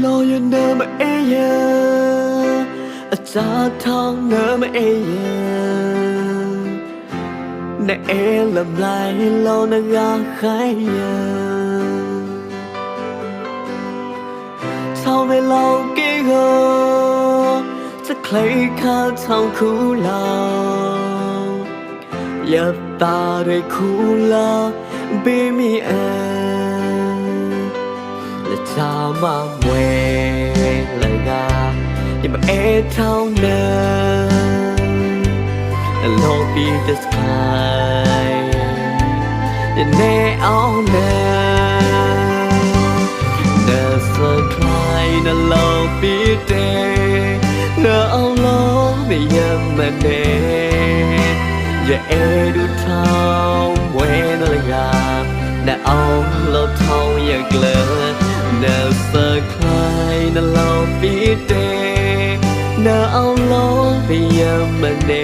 lawyer name aya a cha thong name aya na lam lai lo na ga khai ya sao về lâu kia go chắc lấy khá thong khu lao ya ta để khu lao be mi là cha mà mẹ là ga nhưng mà em thao nè lo be the sky and they all know the sunshine the love be there the all love be mà nè giờ em du thao quên là ga đã ông lo thao giờ glơ the sunshine the love be there the all love be mà nè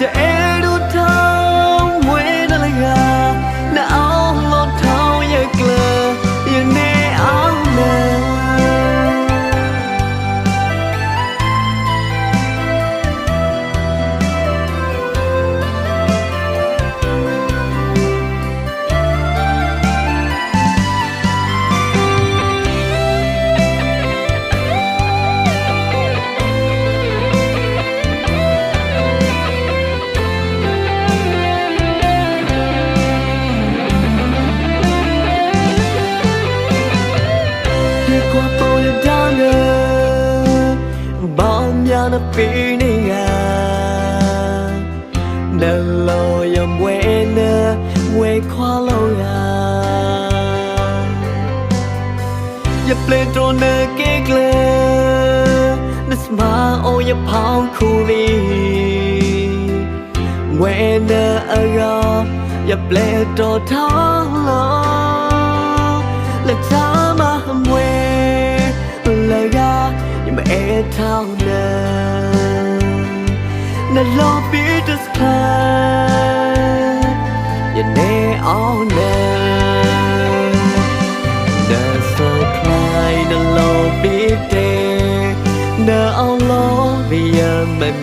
giờ em du thao quên là ga đã ông lo thao giờ glơ giờ nè ông nè qua tôi đã ngờ bao nhiêu năm phía này nè lo yam quên quên qua lâuอย่าเปลี่ยนตัวเนื้อเกลนึกมาโอ้ยพาวคูลีเวนเนอรออย่าเปลี่ยนตัวท้องล้อและจ้ามาเวเลยก็ยังไม่เอ็ดเท่านั้นนั่นรอปีจะสคลายอย่าเน่เอาเน่The sunshine the love be there the all love be a man